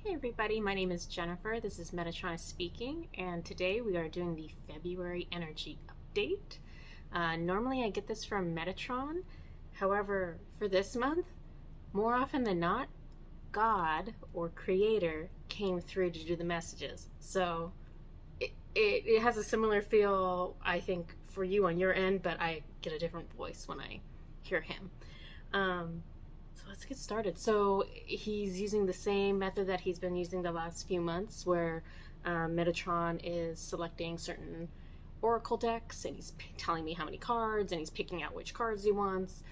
Hey everybody, my name is Jennifer. This is Metatron speaking, and today we are doing the February energy update. Normally I get this from Metatron. However, for this month, more often than not, God or Creator came through to do the messages. So it has a similar feel, I think, for you on your end, but I get a different voice when I hear him. So let's get started. So he's using the same method that he's been using the last few months, where Metatron is selecting certain oracle decks, and he's telling me how many cards, and he's picking out which cards he wants.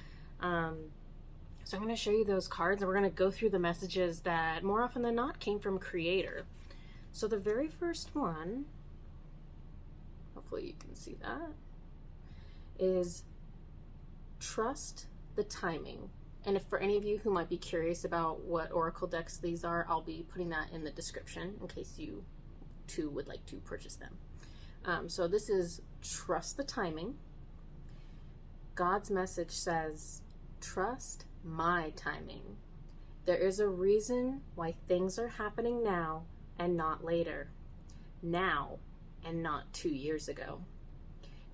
So I'm going to show you those cards, and we're going to go through the messages that more often than not came from Creator. So the very first one, hopefully you can see that, is trust the timing. And if for any of you who might be curious about what oracle decks these are, I'll be putting that in the description in case you too would like to purchase them. So this is trust the timing. God's message says, trust my timing. There is a reason why things are happening now and not later. Now and not 2 years ago.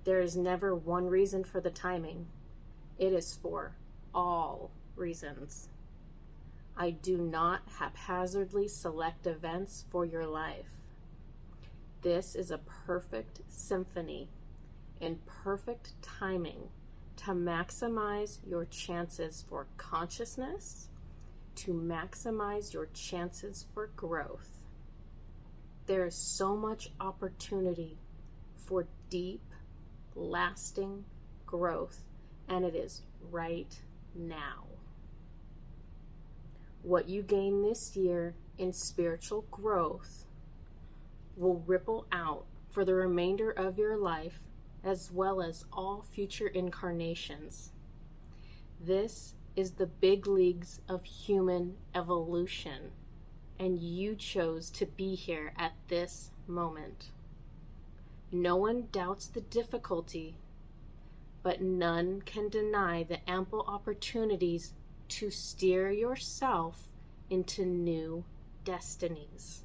There is never one reason for the timing. It is for all reasons. I do not haphazardly select events for your life. This is a perfect symphony in perfect timing to maximize your chances for consciousness, to maximize your chances for growth. There is so much opportunity for deep, lasting growth, and it is right now. What you gain this year in spiritual growth will ripple out for the remainder of your life, as well as all future incarnations. This is the big leagues of human evolution, and you chose to be here at this moment. No one doubts the difficulty, but none can deny the ample opportunities to steer yourself into new destinies.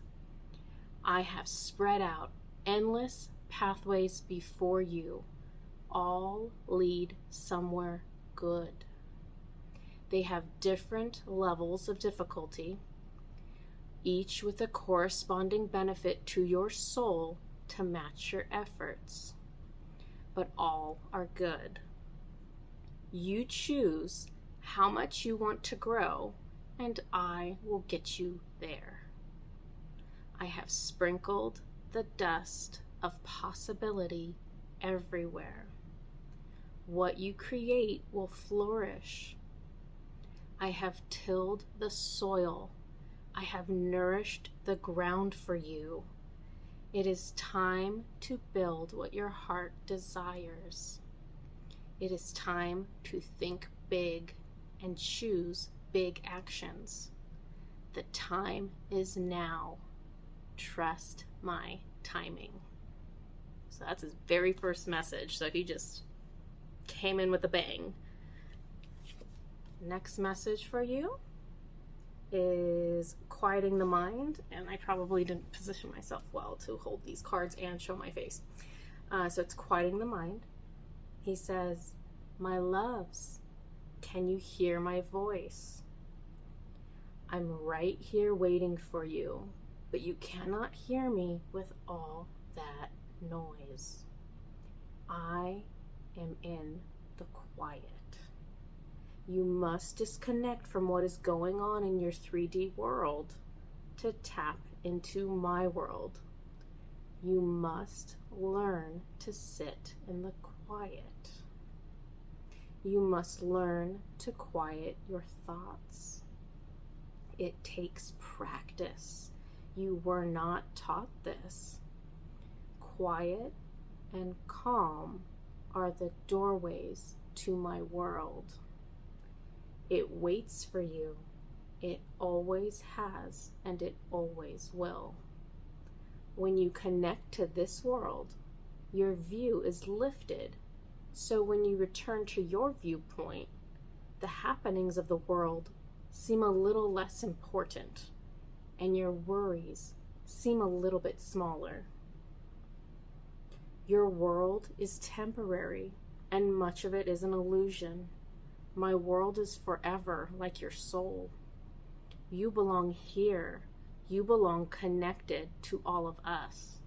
I have spread out endless pathways before you. All lead somewhere good. They have different levels of difficulty, each with a corresponding benefit to your soul to match your efforts. But all are good. You choose how much you want to grow, and I will get you there. I have sprinkled the dust of possibility everywhere. What you create will flourish. I have tilled the soil. I have nourished the ground for you. It is time to build what your heart desires. It is time to think big and choose big actions. The time is now. Trust my timing. So that's his very first message. So he just came in with a bang. Next message for you is quieting the mind, and I probably didn't position myself well to hold these cards and show my face. So it's quieting the mind. He says, my loves, can you hear my voice? I'm right here waiting for you, but you cannot hear me with all that noise. I am in the quiet. You must disconnect from what is going on in your 3D world to tap into my world. You must learn to sit in the quiet. You must learn to quiet your thoughts. It takes practice. You were not taught this. Quiet and calm are the doorways to my world. It waits for you. It always has, and it always will. When you connect to this world, your view is lifted. So when you return to your viewpoint, the happenings of the world seem a little less important. and your worries seem a little bit smaller. Your world is temporary, and much of it is an illusion. My world is forever, like your soul. You belong here. You belong connected to all of us.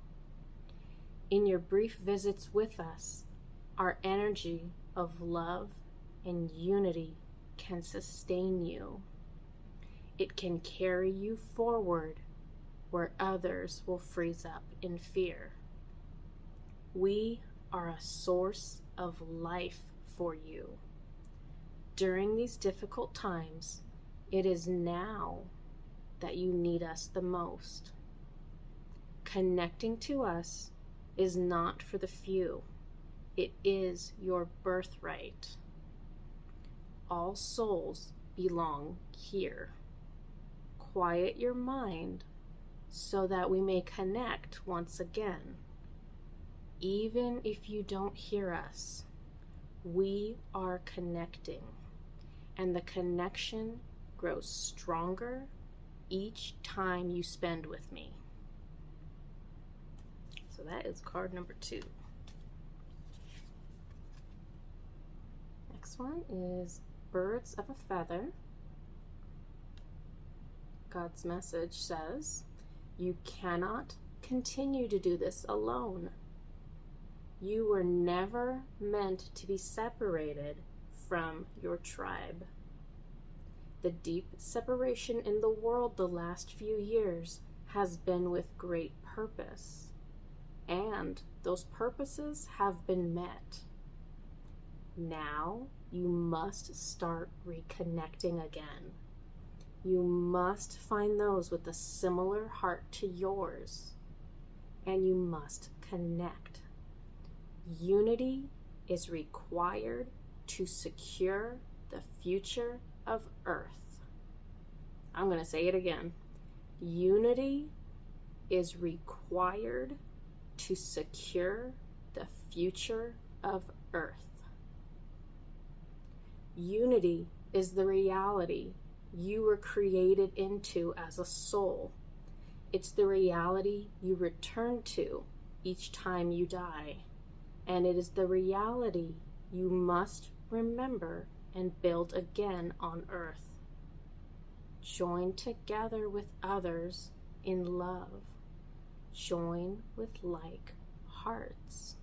In your brief visits with us, our energy of love and unity can sustain you. It can carry you forward where others will freeze up in fear. We are a source of life for you. During these difficult times, it is now that you need us the most. Connecting to us is not for the few. It is your birthright. All souls belong here. Quiet your mind so that we may connect once again. Even if you don't hear us, we are connecting, and the connection grows stronger each time you spend with me. So that is card number 2. Next one is Birds of a Feather. God's message says, you cannot continue to do this alone. You were never meant to be separated from your tribe. The deep separation in the world the last few years has been with great purpose, and those purposes have been met. Now you must start reconnecting again. You must find those with a similar heart to yours, and you must connect. Unity is required to secure the future of Earth. I'm going to say it again. Unity is required to secure the future of Earth. Unity is the reality you were created into as a soul. It's the reality you return to each time you die. And it is the reality you must remember and build again on Earth. Join together with others in love. Join with like hearts.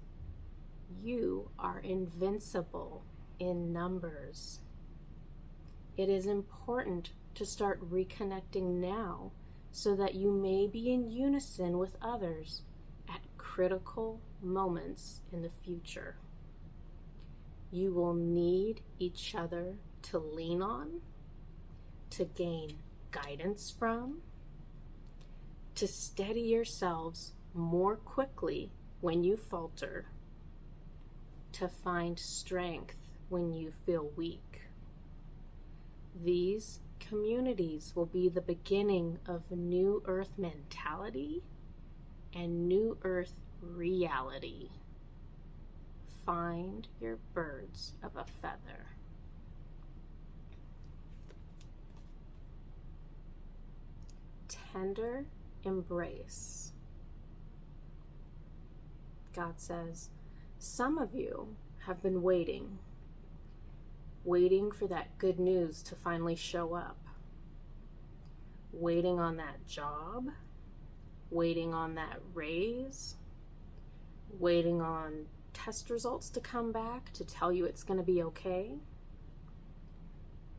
You are invincible in numbers. It is important to start reconnecting now so that you may be in unison with others at critical moments in the future. You will need each other to lean on, to gain guidance from, to steady yourselves more quickly when you falter, to find strength when you feel weak. These communities will be the beginning of New Earth mentality and New Earth reality. Find your birds of a feather. Tender embrace. God says, some of you have been waiting for that good news to finally show up. Waiting on that job, waiting on that raise, waiting on test results to come back to tell you it's going to be okay.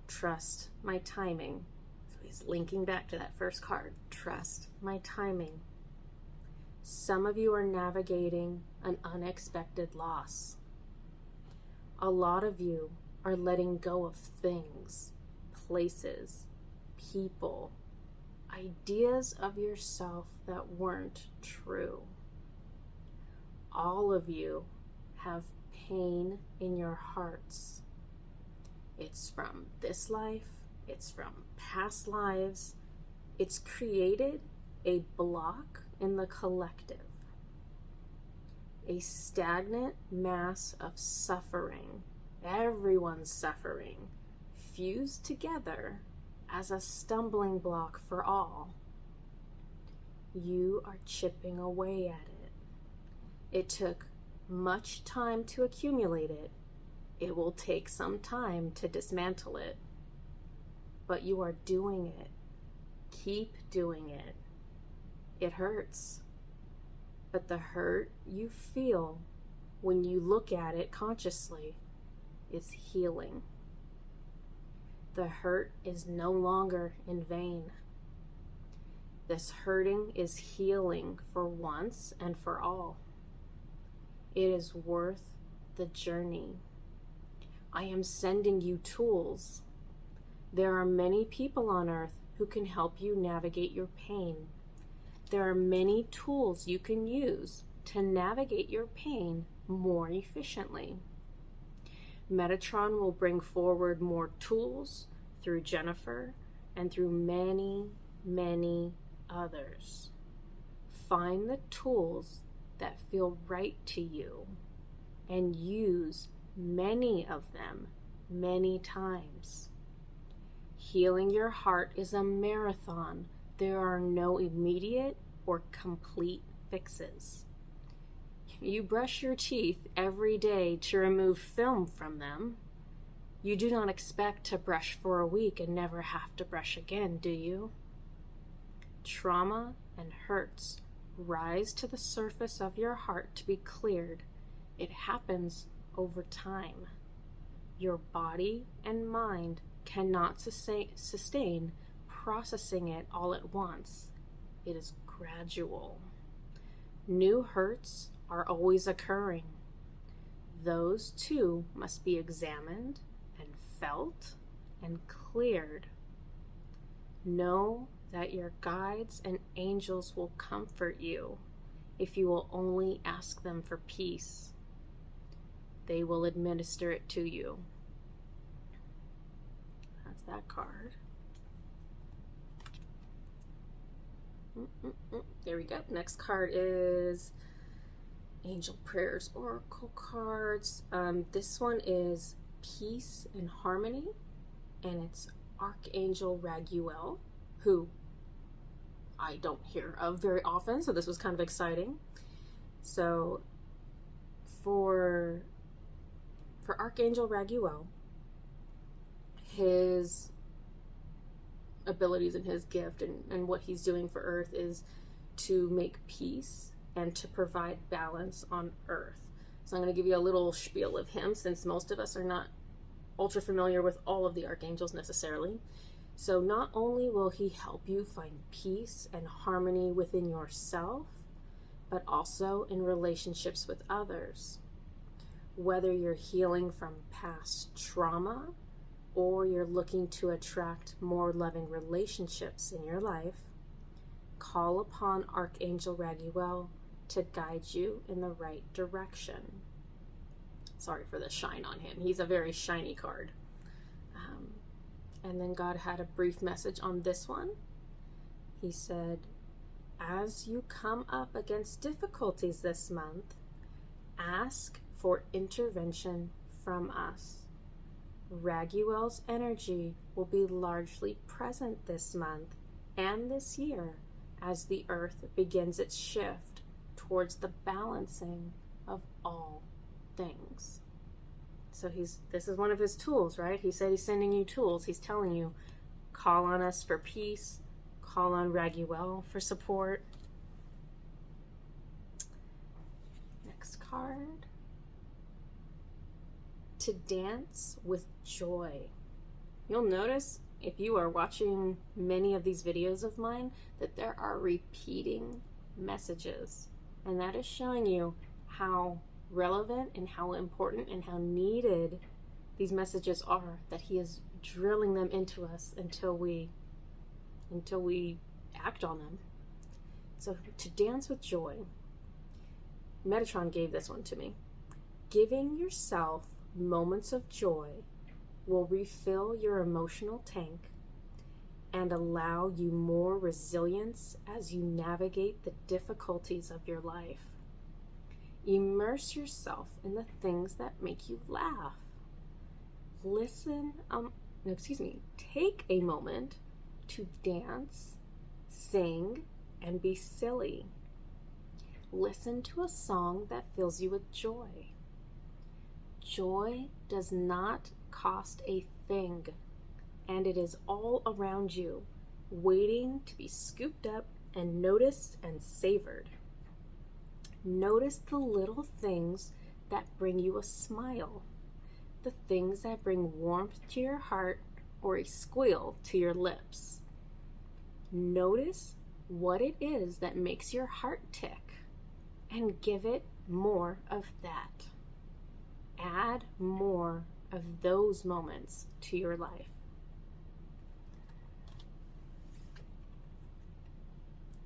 Trust my timing. So he's linking back to that first card. Trust my timing. Some of you are navigating an unexpected loss. A lot of you are letting go of things, places, people, ideas of yourself that weren't true. All of you have pain in your hearts. It's from this life, it's from past lives. It's created a block in the collective, a stagnant mass of suffering. Everyone's suffering, fused together as a stumbling block for all. You are chipping away at it. It took much time to accumulate it. It will take some time to dismantle it. But you are doing it. Keep doing it. It hurts. But the hurt you feel when you look at it consciously is healing. The hurt is no longer in vain. This hurting is healing for once and for all. It is worth the journey. I am sending you tools. There are many people on earth who can help you navigate your pain. There are many tools you can use to navigate your pain more efficiently. Metatron will bring forward more tools through Jennifer and through many, many others. Find the tools that feel right to you and use many of them many times. Healing your heart is a marathon. There are no immediate or complete fixes. You brush your teeth every day to remove film from them. You do not expect to brush for a week and never have to brush again, do you? Trauma and hurts rise to the surface of your heart to be cleared. It happens over time. Your body and mind cannot sustain processing it all at once. It is gradual. New hurts are always occurring. Those too must be examined and felt and cleared. Know that your guides and angels will comfort you if you will only ask them for peace. They will administer it to you. That's that card. There we go. Next card is Angel Prayers Oracle cards. This one is Peace and Harmony, and it's Archangel Raguel, who I don't hear of very often, so this was kind of exciting. So for Archangel Raguel, his abilities and his gift and what he's doing for Earth is to make peace and to provide balance on Earth. So I'm going to give you a little spiel of him, since most of us are not ultra familiar with all of the archangels necessarily. So not only will he help you find peace and harmony within yourself, but also in relationships with others. Whether you're healing from past trauma or you're looking to attract more loving relationships in your life, call upon Archangel Raguel to guide you in the right direction. Sorry for the shine on him. He's a very shiny card. And then God had a brief message on this one. He said, as you come up against difficulties this month, ask for intervention from us. Raguel's energy will be largely present this month and this year as the Earth begins its shift towards the balancing of all things. So this is one of his tools, right? He said he's sending you tools. He's telling you, call on us for peace, call on Raguel for support. Next card. To dance with joy. You'll notice, if you are watching many of these videos of mine, that there are repeating messages. And that is showing you how relevant and how important and how needed these messages are, that he is drilling them into us until we act on them. So to dance with joy. Metatron gave this one to me. Giving yourself moments of joy will refill your emotional tank and allow you more resilience as you navigate the difficulties of your life. Immerse yourself in the things that make you laugh. Take a moment to dance, sing, and be silly. Listen to a song that fills you with joy. Joy does not cost a thing, and it is all around you, waiting to be scooped up and noticed and savored. Notice the little things that bring you a smile, the things that bring warmth to your heart or a squeal to your lips. Notice what it is that makes your heart tick and give it more of that. Add more of those moments to your life.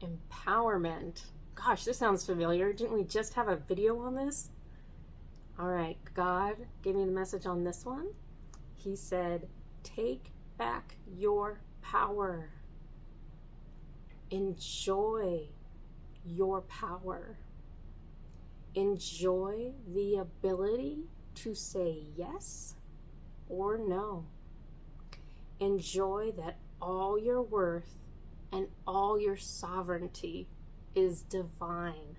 Empowerment. Gosh, this sounds familiar. Didn't we just have a video on this? All right, God gave me the message on this one. He said, take back your power. Enjoy your power. Enjoy the ability to say yes or no. Enjoy that all your worth and all your sovereignty is divine.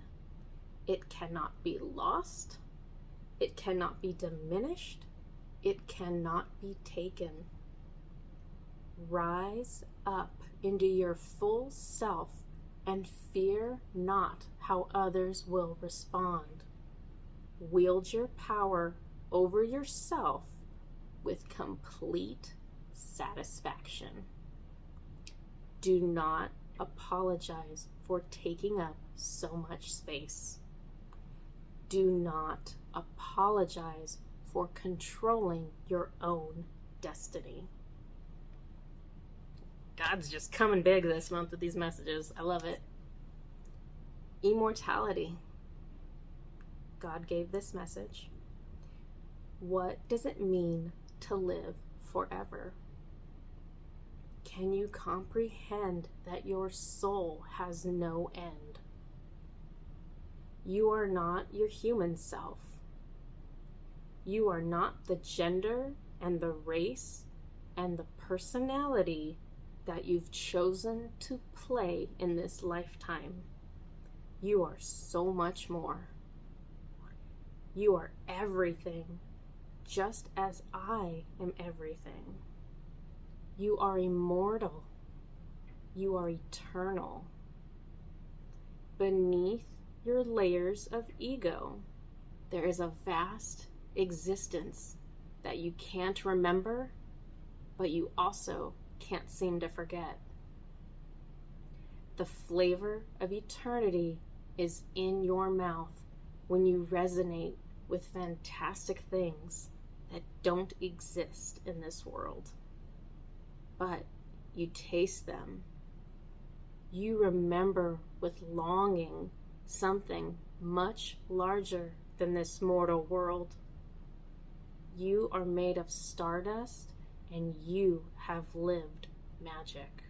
It cannot be lost. It cannot be diminished. It cannot be taken. Rise up into your full self and fear not how others will respond. Wield your power over yourself with complete satisfaction. Do not apologize for taking up so much space. Do not apologize for controlling your own destiny. God's just coming big this month with these messages. I love it. Immortality. God gave this message. What does it mean to live forever? Can you comprehend that your soul has no end? You are not your human self. You are not the gender and the race and the personality that you've chosen to play in this lifetime. You are so much more. You are everything, just as I am everything. You are immortal. You are eternal. Beneath your layers of ego, there is a vast existence that you can't remember, but you also can't seem to forget. The flavor of eternity is in your mouth when you resonate with fantastic things that don't exist in this world. But you taste them. You remember with longing something much larger than this mortal world. You are made of stardust, and you have lived magic.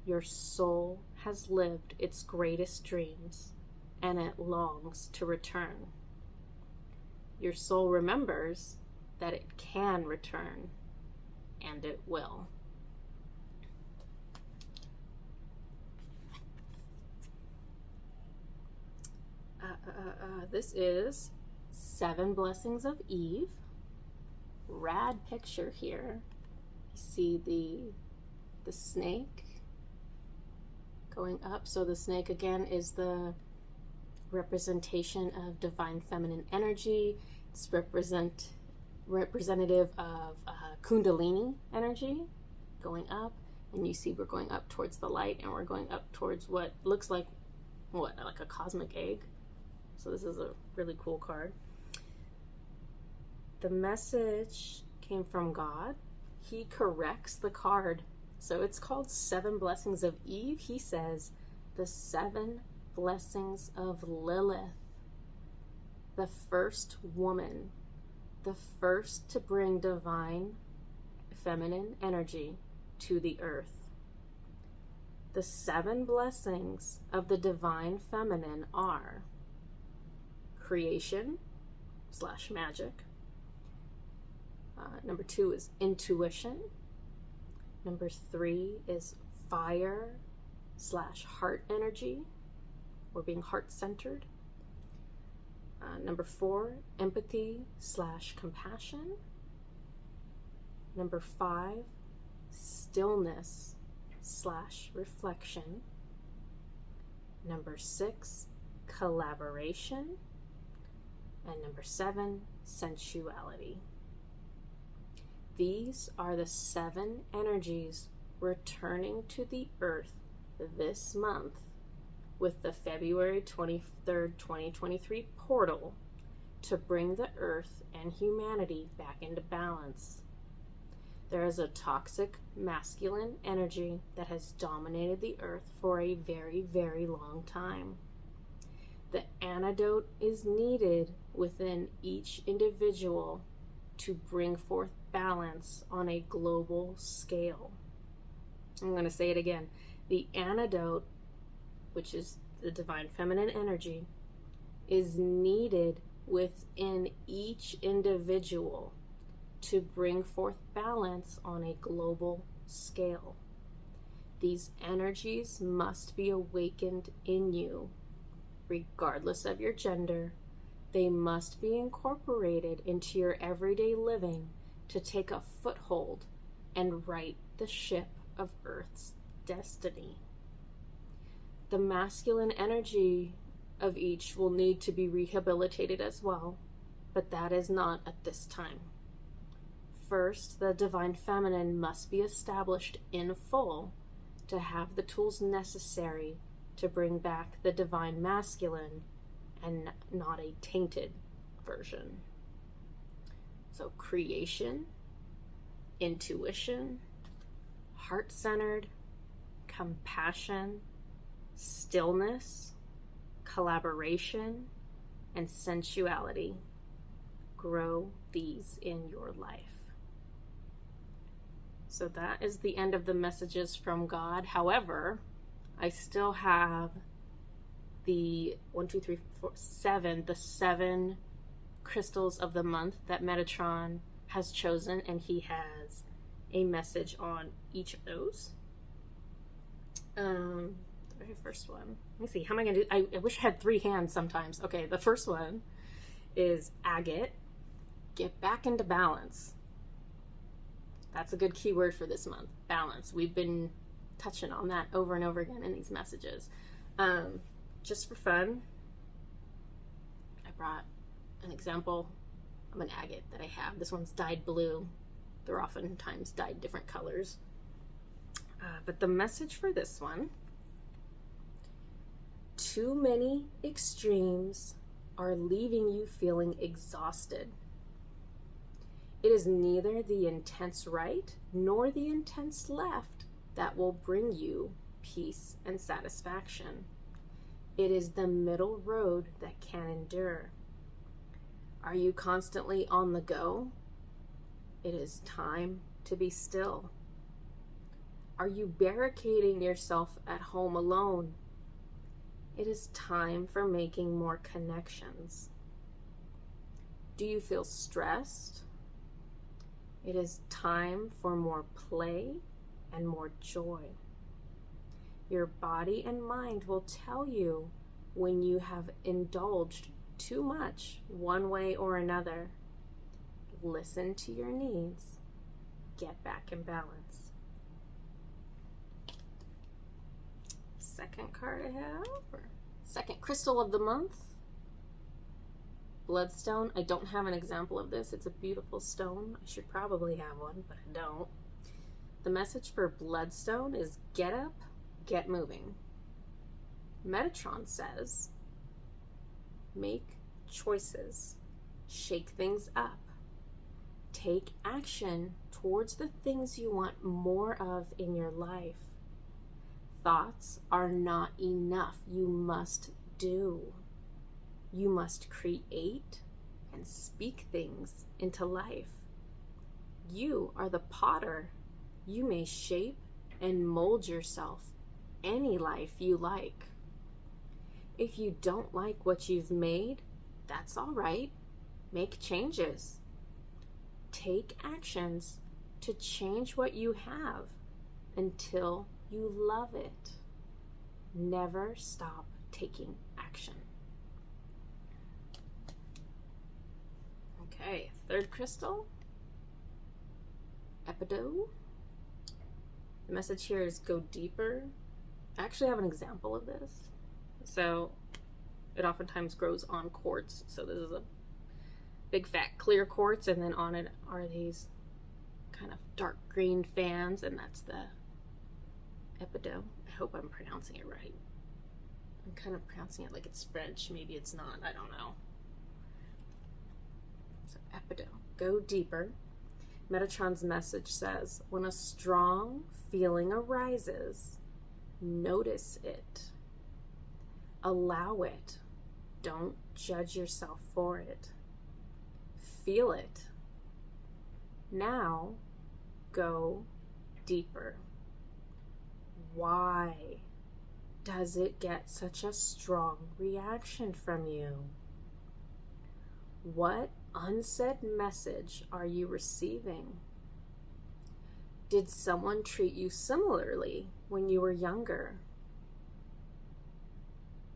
Your soul has lived its greatest dreams, and it longs to return. Your soul remembers that it can return, and it will. This is 7 Blessings of Eve. Rad picture here. You see the snake going up. So the snake again is the representation of divine feminine energy. It's representative of Kundalini energy going up, and you see we're going up towards the light, and we're going up towards what looks like a cosmic egg. So this is a really cool card. The message came from God. He corrects the card. So it's called 7 Blessings of Eve. He says the 7 blessings of Lilith, the first woman, the first to bring divine feminine energy to the earth. The 7 blessings of the divine feminine are creation / magic. Number 2 is intuition. Number 3 is fire 3/heart energy, or being heart-centered. Number 4, empathy/compassion. Number 5, stillness/reflection. Number 6, collaboration. And number 7, sensuality. These are the 7 energies returning to the earth this month with the February 23rd, 2023 portal to bring the earth and humanity back into balance. There is a toxic masculine energy that has dominated the earth for a very, very long time. The antidote is needed within each individual to bring forth balance on a global scale. I'm going to say it again. The antidote, which is the divine feminine energy, is needed within each individual to bring forth balance on a global scale. These energies must be awakened in you, regardless of your gender. They must be incorporated into your everyday living to take a foothold and right the ship of Earth's destiny. The masculine energy of each will need to be rehabilitated as well, but that is not at this time. First, the divine feminine must be established in full to have the tools necessary to bring back the divine masculine and not a tainted version. So creation, intuition, heart-centered, compassion, stillness, collaboration, and sensuality. Grow these in your life. So that is the end of the messages from God. However, I still have the 7, the 7 crystals of the month that Metatron has chosen, and he has a message on each of those. The very first one. Let me see. How am I going to do? I wish I had 3 hands sometimes. Okay, the first one is Agate. Get back into balance. That's a good keyword for this month. Balance. We've been touching on that over and over again in these messages. Just for fun, I brought an example of an agate that I have. This one's dyed blue. They're oftentimes dyed different colors. But the message for this one: too many extremes are leaving you feeling exhausted. It is neither the intense right nor the intense left that will bring you peace and satisfaction. It is the middle road that can endure. Are you constantly on the go? It is time to be still. Are you barricading yourself at home alone? It is time for making more connections. Do you feel stressed? It is time for more play and more joy. Your body and mind will tell you when you have indulged too much one way or another. Listen to your needs. Get back in balance. Second card I have, or second crystal of the month, Bloodstone. I don't have an example of this. It's a beautiful stone. I should probably have one, but I don't. The message for Bloodstone is get up, get moving. Metatron says, make choices, shake things up, take action towards the things you want more of in your life. Thoughts are not enough. You must do. You must create and speak things into life. You are the potter. You may shape and mold yourself any life you like. If you don't like what you've made, that's all right. Make changes. Take actions to change what you have until you love it. Never stop taking action. Okay, third crystal, Epidote. The message here is go deeper. I actually have an example of this. So it oftentimes grows on quartz. So this is a big fat clear quartz, and then on it are these kind of dark green fans, and that's the Epidote. I hope I'm pronouncing it right. I'm kind of pronouncing it like it's French. Maybe it's not. I don't know. So Epidote, go deeper. Metatron's message says, when a strong feeling arises, notice it. Allow it. Don't judge yourself for it. Feel it. Now, go deeper. Why does it get such a strong reaction from you? What unsaid message are you receiving? Did someone treat you similarly when you were younger?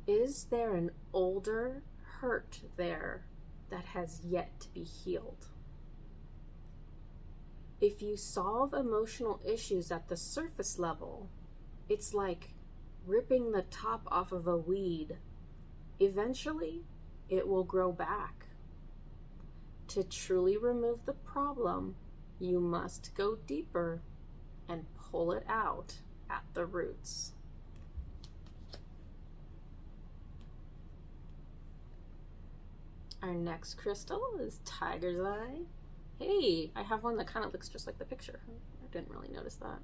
Is there an older hurt there that has yet to be healed? If you solve emotional issues at the surface level, it's like ripping the top off of a weed. Eventually, it will grow back. To truly remove the problem, you must go deeper and pull it out at the roots. Our next crystal is Tiger's Eye. Hey, I have one that kind of looks just like the picture. I didn't really notice that.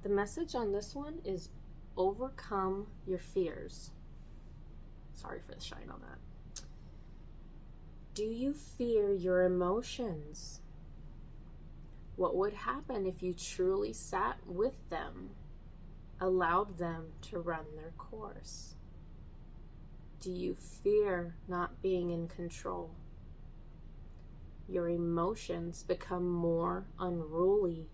The message on this one is overcome your fears. Sorry for the shine on that. Do you fear your emotions? What would happen if you truly sat with them, allowed them to run their course? Do you fear not being in control? Your emotions become more unruly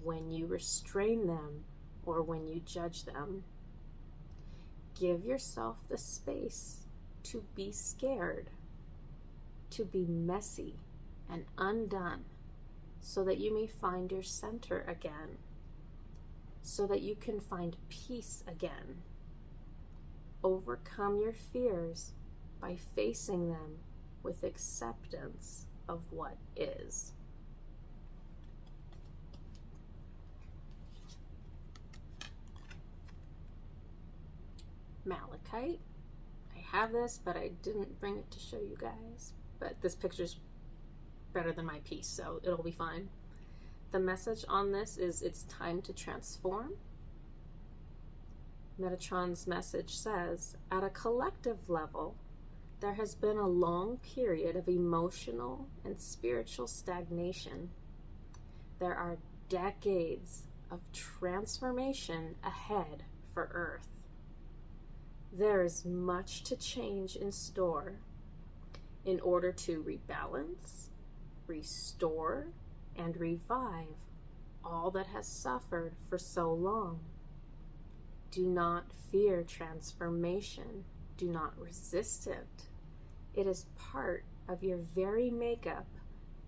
when you restrain them or when you judge them. Give yourself the space to be scared, to be messy and undone, so that you may find your center again, so that you can find peace again. Overcome your fears by facing them with acceptance of what is. Malachite. I have this, but I didn't bring it to show you guys. But this picture's better than my piece, so it'll be fine. The message on this is it's time to transform. Metatron's message says, at a collective level, there has been a long period of emotional and spiritual stagnation. There are decades of transformation ahead for Earth. There is much to change in store in order to rebalance, restore, and revive all that has suffered for so long. Do not fear transformation. Do not resist it. It is part of your very makeup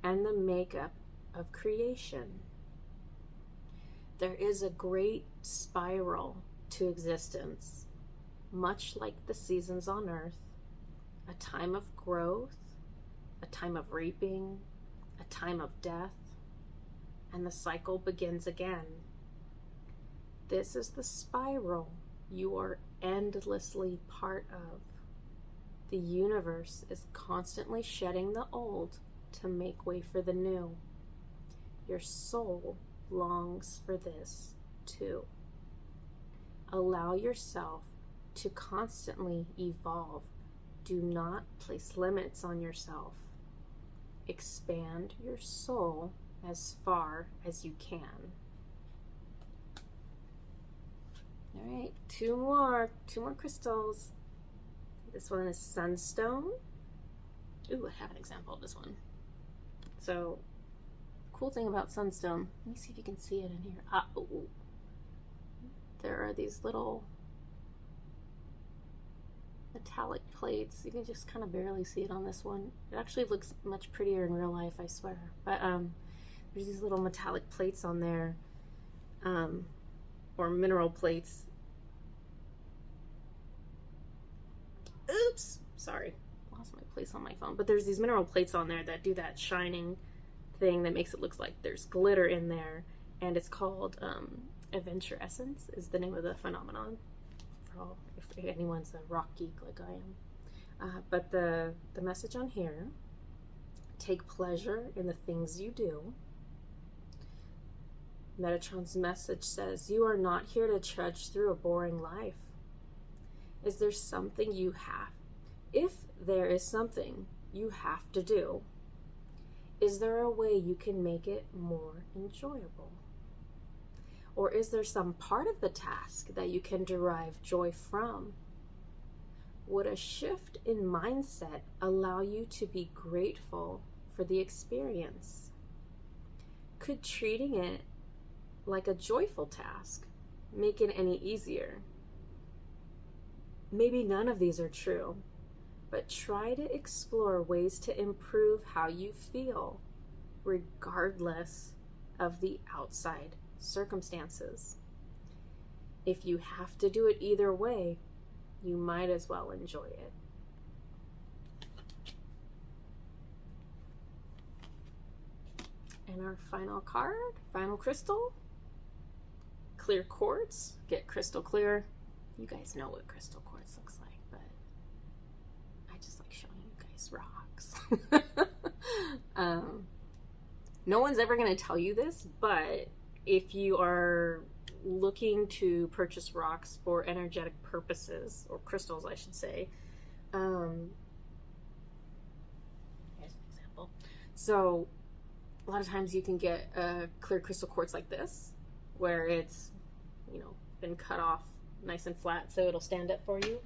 and the makeup of creation. There is a great spiral to existence, much like the seasons on Earth, a time of growth, a time of reaping, a time of death, and the cycle begins again. This is the spiral you are endlessly part of. The universe is constantly shedding the old to make way for the new. Your soul longs for this too. Allow yourself to constantly evolve. Do not place limits on yourself. Expand your soul as far as you can. All right, two more crystals. This one is Sunstone. Ooh, I have an example of this one. So cool thing about Sunstone, let me see if you can see it in here. Oh, there are these little metallic plates. You can just kind of barely see it on this one. It actually looks much prettier in real life, I swear. But there's these little metallic plates on there, or mineral plates. Oops, sorry, lost my place on my phone. But there's these mineral plates on there that do that shining thing that makes it look like there's glitter in there, and it's called Adventure Essence is the name of the phenomenon. For all, if anyone's a rock geek like I am. But the message on here: take pleasure in the things you do. Metatron's message says, you are not here to trudge through a boring life. Is there something you have? If there is something you have to do, is there a way you can make it more enjoyable? Or is there some part of the task that you can derive joy from? Would a shift in mindset allow you to be grateful for the experience? Could treating it like a joyful task make it any easier? Maybe none of these are true, but try to explore ways to improve how you feel, regardless of the outside circumstances. If you have to do it either way, you might as well enjoy it. And our final card, final crystal, clear quartz. Get crystal clear. You guys know what crystal quartz looks like, but I just like showing you guys rocks. No one's ever going to tell you this, but if you are looking to purchase rocks for energetic purposes, or crystals I should say, here's an example. So a lot of times you can get a clear crystal quartz like this, where it's, you know, been cut off nice and flat so it'll stand up for you.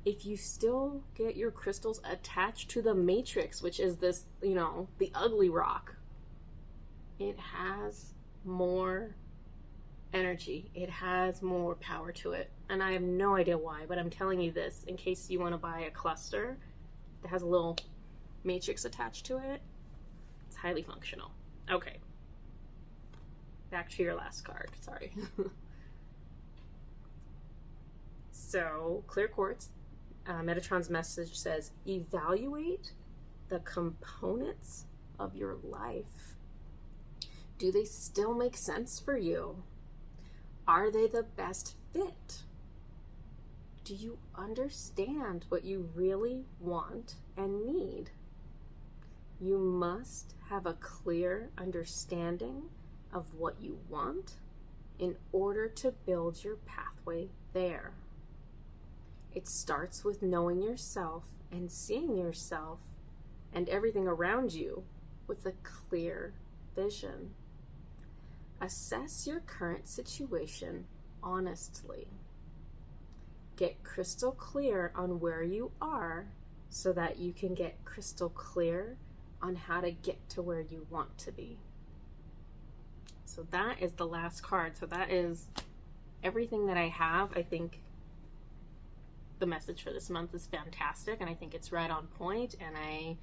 If you still get your crystals attached to the matrix, which is this, you know, the ugly rock, it has more energy, it has more power to it, and I have no idea why, but I'm telling you this in case you want to buy a cluster that has a little matrix attached to it. It's highly functional. Okay, back to your last card. Sorry. So clear quartz, Metatron's message says, evaluate the components of your life. Do they still make sense for you? Are they the best fit? Do you understand what you really want and need? You must have a clear understanding of what you want in order to build your pathway there. It starts with knowing yourself and seeing yourself and everything around you with a clear vision. Assess your current situation honestly. Get crystal clear on where you are so that you can get crystal clear on how to get to where you want to be. So that is the last card. So that is everything that I have. I think the message for this month is fantastic, and I think it's right on point, and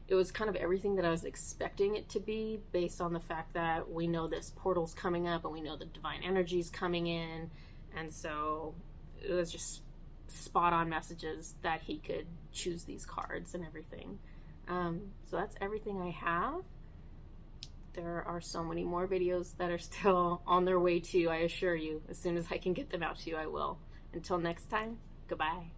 it was kind of everything that I was expecting it to be, based on the fact that we know this portal's coming up and we know the divine energy's coming in, and so it was just spot on messages that he could choose these cards and everything. So that's everything I have. There are so many more videos that are still on their way to you, I assure you. As soon as I can get them out to you, I will. Until next time, goodbye.